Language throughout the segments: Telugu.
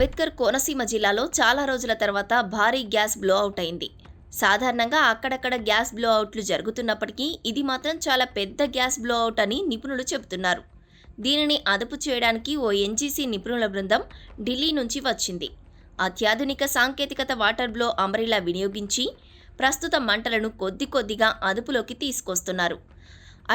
అంబేద్కర్ కోనసీమ జిల్లాలో చాలా రోజుల తర్వాత భారీ గ్యాస్ బ్లో అవుట్ అయింది. సాధారణంగా అక్కడక్కడ గ్యాస్ బ్లో అవుట్లు జరుగుతున్నప్పటికీ ఇది మాత్రం చాలా పెద్ద గ్యాస్ బ్లో అవుట్ అని నిపుణులు చెబుతున్నారు. దీనిని అదుపు చేయడానికి ఓ ఎన్జీసీ నిపుణుల బృందం ఢిల్లీ నుంచి వచ్చింది. అత్యాధునిక సాంకేతికత వాటర్ బ్లో అంబ్రెల్లా వినియోగించి ప్రస్తుత మంటలను కొద్దిగా అదుపులోకి తీసుకొస్తున్నారు.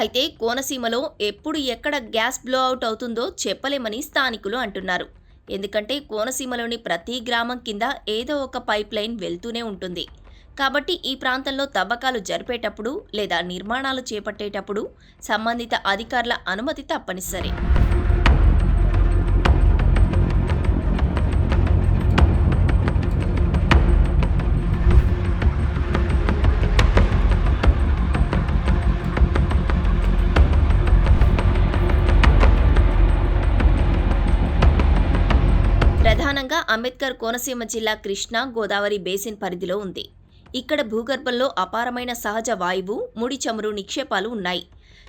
అయితే కోనసీమలో ఎప్పుడు ఎక్కడ గ్యాస్ బ్లో అవుట్ అవుతుందో చెప్పలేమని స్థానికులు అంటున్నారు. ఎందుకంటే కోనసీమలోని ప్రతి గ్రామం కింద ఏదో ఒక పైప్ లైన్ వెళ్తూనే ఉంటుంది. కాబట్టి ఈ ప్రాంతంలో తవ్వకాలు జరిపేటప్పుడు లేదా నిర్మాణాలు చేపట్టేటప్పుడు సంబంధిత అధికారుల అనుమతి తప్పనిసరి. ప్రధానంగా అంబేద్కర్ కోనసీమ జిల్లా కృష్ణా, గోదావరి బేసిన్ పరిధిలో ఉంది. ఇక్కడ భూగర్భంలో అపారమైన సహజ వాయువు, ముడి చమురు నిక్షేపాలు ఉన్నాయి.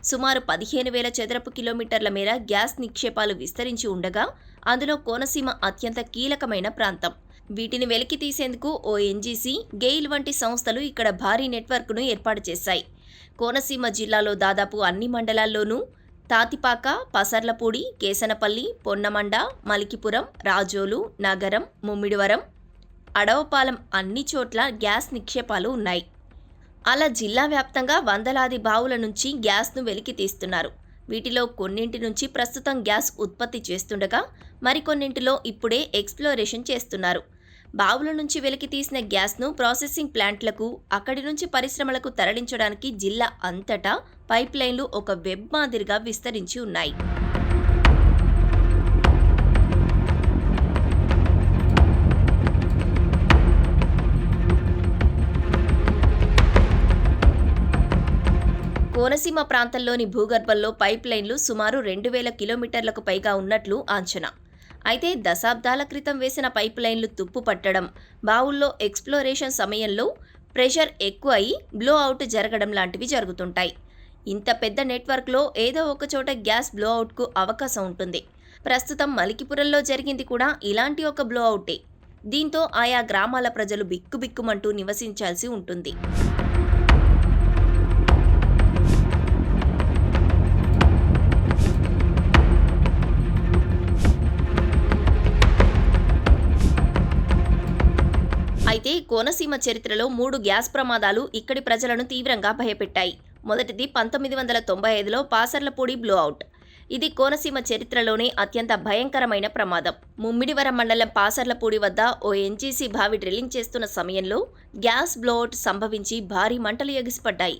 సుమారు 15,000 చదరపు కిలోమీటర్ల మేర గ్యాస్ నిక్షేపాలు విస్తరించి ఉండగా అందులో కోనసీమ అత్యంత కీలకమైన ప్రాంతం. వీటిని వెలికి తీసేందుకు ఓ ఎన్జీసీ, గెయిల్ వంటి సంస్థలు ఇక్కడ భారీ నెట్వర్క్ను ఏర్పాటు చేశాయి. కోనసీమ జిల్లాలో దాదాపు అన్ని మండలాల్లోనూ తాతిపాక, పసర్లపూడి, కేసనపల్లి, పొన్నమండ, మలికిపురం, రాజోలు, నగరం, ముమ్మిడివరం, అడవపాలెం అన్ని చోట్ల గ్యాస్ నిక్షేపాలు ఉన్నాయి. అలా జిల్లా వ్యాప్తంగా వందలాది బావుల నుంచి గ్యాస్ను వెలికి తీస్తున్నారు. వీటిలో కొన్నింటి నుంచి ప్రస్తుతం గ్యాస్ ఉత్పత్తి చేస్తుండగా మరికొన్నింటిలో ఇప్పుడే ఎక్స్ప్లోరేషన్ చేస్తున్నారు. బావుల నుంచి వెలికి తీసిన గ్యాస్ను ప్రాసెసింగ్ ప్లాంట్లకు, అక్కడి నుంచి పరిశ్రమలకు తరలించడానికి జిల్లా అంతటా పైప్ లైన్లు ఒక వెబ్ మాదిరిగా విస్తరించి ఉన్నాయి. కోనసీమ ప్రాంతంలోని భూగర్భంలో పైప్ లైన్లు సుమారు 2,000 కిలోమీటర్లకు పైగా ఉన్నట్లు అంచనా. అయితే దశాబ్దాల క్రితం వేసిన పైప్ లైన్లు తుప్పు పట్టడం, బావుల్లో ఎక్స్ప్లోరేషన్ సమయంలో ప్రెషర్ ఎక్కువ అయి బ్లో అవుట్ జరగడం లాంటివి జరుగుతుంటాయి. ఇంత పెద్ద నెట్వర్క్లో ఏదో ఒక చోట గ్యాస్ బ్లో అవుట్కు అవకాశం ఉంటుంది. ప్రస్తుతం మలికిపురంలో జరిగింది కూడా ఇలాంటి ఒక బ్లో అవుటే. దీంతో ఆయా గ్రామాల ప్రజలు బిక్కుబిక్కుమంటూ నివసించాల్సి ఉంటుంది. అయితే కోనసీమ చరిత్రలో 3 గ్యాస్ ప్రమాదాలు ఇక్కడి ప్రజలను తీవ్రంగా భయపెట్టాయి. మొదటిది 1995లో పాసర్లపూడి బ్లో అవుట్. ఇది కోనసీమ చరిత్రలోనే అత్యంత భయంకరమైన ప్రమాదం. ముమ్మిడివరం మండలం పాసర్లపూడి వద్ద ఓ ఎన్జీసీ బావి డ్రిల్లింగ్ చేస్తున్న సమయంలో గ్యాస్ బ్లోఅవుట్ సంభవించి భారీ మంటలు ఎగిసిపడ్డాయి.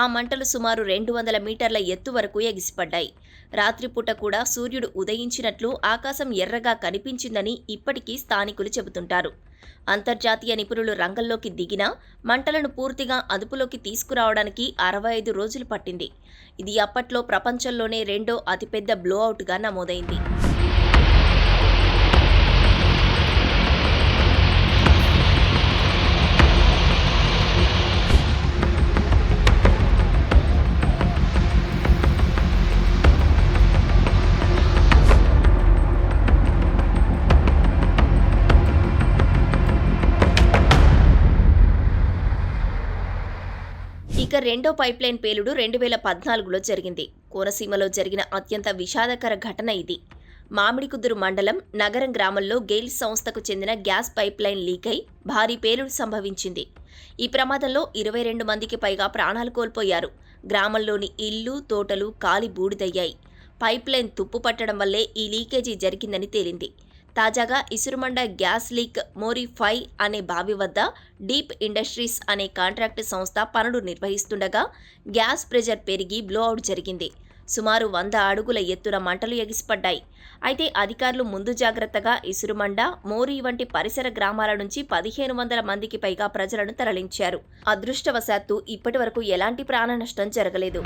ఆ మంటలు సుమారు 200 మీటర్ల ఎత్తు వరకు ఎగిసిపడ్డాయి. రాత్రిపూట కూడా సూర్యుడు ఉదయించినట్లు ఆకాశం ఎర్రగా కనిపించిందని ఇప్పటికీ స్థానికులు చెబుతుంటారు. అంతర్జాతీయ నిపుణులు రంగంలోకి దిగినా మంటలను పూర్తిగా అదుపులోకి తీసుకురావడానికి 65 రోజులు పట్టింది. ఇది అప్పట్లో ప్రపంచంలోనే రెండో అతిపెద్ద బ్లోఅవుట్గా నమోదైంది. ఇక రెండో పైప్లైన్ పేలుడు 2014లో జరిగింది. కోనసీమలో జరిగిన అత్యంత విషాదకర ఘటన ఇది. మామిడికుదురు మండలం నగరం గ్రామంలో గెయిల్ సంస్థకు చెందిన గ్యాస్ పైప్లైన్ లీక్ అయి భారీ పేలుడు సంభవించింది. ఈ ప్రమాదంలో 22 మందికి పైగా ప్రాణాలు కోల్పోయారు. గ్రామంలోని ఇళ్లు, తోటలు కాలి బూడిదయ్యాయి. పైప్లైన్ తుప్పు పట్టడం వల్లే ఈ లీకేజీ జరిగిందని తేలింది. తాజాగా ఇసురుమండ గ్యాస్ లీక్ మోరీ 5 అనే బావి వద్ద డీప్ ఇండస్ట్రీస్ అనే కాంట్రాక్టు సంస్థ పనులు నిర్వహిస్తుండగా గ్యాస్ ప్రెషర్ పెరిగి బ్లోఅవుట్ జరిగింది. సుమారు 100 అడుగుల ఎత్తున మంటలు ఎగిసిపడ్డాయి. అయితే అధికారులు ముందు జాగ్రత్తగా ఇసురుమండ, మోరీ వంటి పరిసర గ్రామాల నుంచి 1,500 మందికి పైగా ప్రజలను తరలించారు. అదృష్టవశాత్తు ఇప్పటివరకు ఎలాంటి ప్రాణ నష్టం జరగలేదు.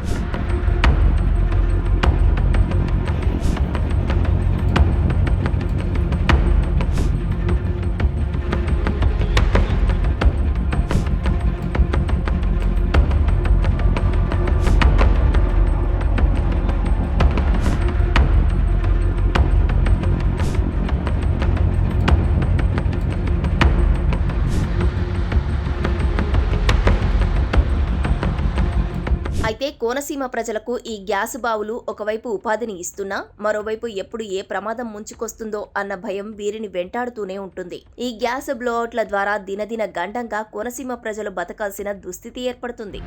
కోనసీమ ప్రజలకు ఈ గ్యాసు బావులు ఒకవైపు ఉపాధిని ఇస్తున్నా మరోవైపు ఎప్పుడు ఏ ప్రమాదం ముంచుకొస్తుందో అన్న భయం వీరిని వెంటాడుతూనే ఉంటుంది. ఈ గ్యాస్ బ్లోఅవుట్ల ద్వారా దినదిన గండంగా కోనసీమ ప్రజలు బతకాల్సిన దుస్థితి ఏర్పడుతుంది.